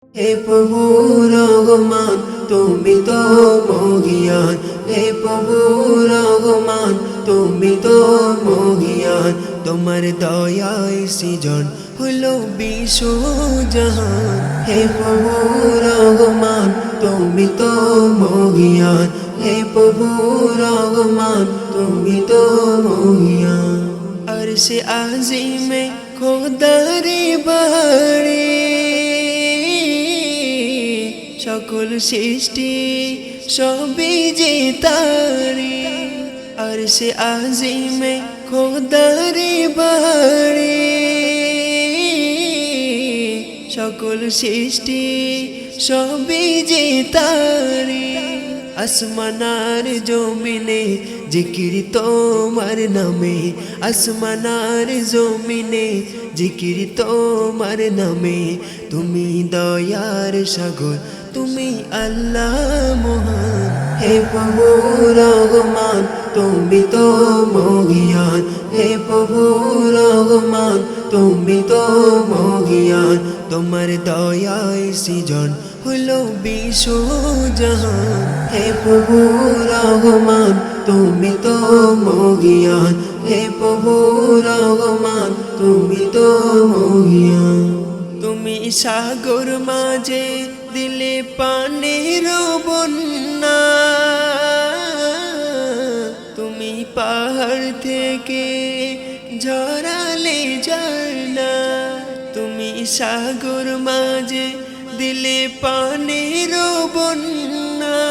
হে প্রভু রহমান তুমি তো মহিয়ান, হে প্রভু রহমান তুমি তো মহিয়ান। তোমার দয়ায় সৃজন হলো বিশ্ব জাহান। হে প্রভু রহমান তুমি তো মহিয়ান, হে প্রভু রহমান তুমি তো মহিয়ান। আরশে আজিমে খোদারে বাড়ি সকল সৃষ্টি সবই যে তারি। আরশে আজিমে খোদারে বাড়ি সকল সৃষ্টি সবই যে তারি। আসমানার জমিনে জিকির তোমার নামে, আসমানার জমিনে জিকির তোমার নামে। তুমি দয়ার সাগর, তুমি আল্লাহ মহান। হে প্রভু রহমান তুমি তো মহিয়ান, হে প্রভু রহমান তুমি তো মহিয়ান। তোমার দয়ায় সৃজন হলো বিশ্ব জাহান। হে প্রভু রহমান তুমি তো মহিয়ান, হে প্রভু রহমান তুমি তো মহিয়ান। তুমি সাগর মাঝে দিলে পানির বন্যা, তুমি পাহাড় থেকে ঝরালে ঝরনা। তুমি সাগর মাঝে দিলে পানির বন্যা,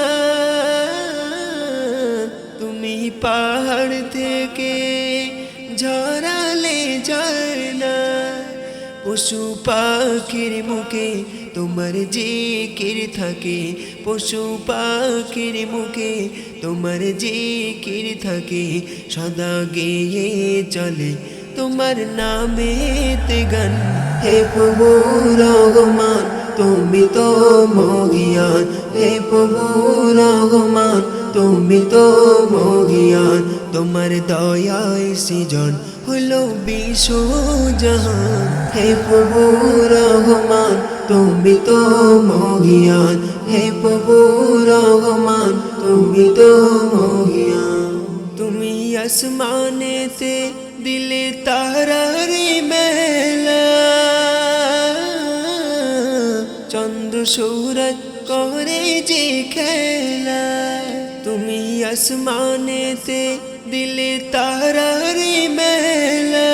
তুমি পাহাড় থেকে ঝরালে ঝরনা। পশু পাখির মুখে তোমার জিকির থাকে, পশু পাখির মুখে তোমার জিকির থাকে। সদা গেয়ে চলে তোমার নামেতে গান। হে প্রভু রহমান তুমি তো মহিয়ান, হে প্রভু রহমান তুমি তো মহিয়ান। তোমার দয়ায় সৃজন হলো বিশ্ব জাহান। হে প্রভু রহমান তুমি তো মহিয়ান, হে প্রভু রহমান তুমি তো মহিয়ান। তুমি আসমানেতে দিলে তারারে মেলা, চন্দ্র সূরজ করে যে খেলা। তুমি আসমানেতে দিলে তারারে মেলা,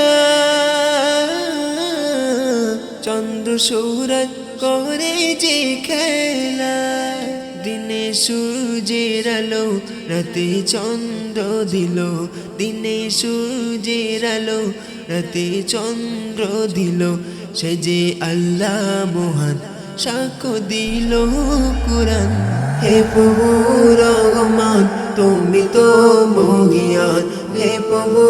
চন্দ্র সূরজ করে যে খেলা। দিনে সূর্যের আলো রাতে চন্দ্র দিল, দিনে সূর্যের আলো রাতে চন্দ্র দিল। সে যে আল্লাহ মহান সাক্ষ্য দিল কুরআন। হে প্রভু রহমান তুমি তো মহিয়ান, হে প্রভু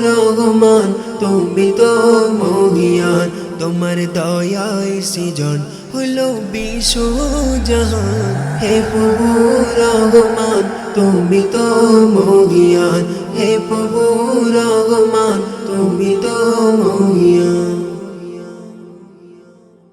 রহমান তুমি তো মহিয়ান। তোমার দয়ায় সৃজন হলো বিশ্ব জাহান। হে প্রভু রহমান তুমি তো মহিয়ান, হে প্রভু রহমান তুমি তো মহিয়ান।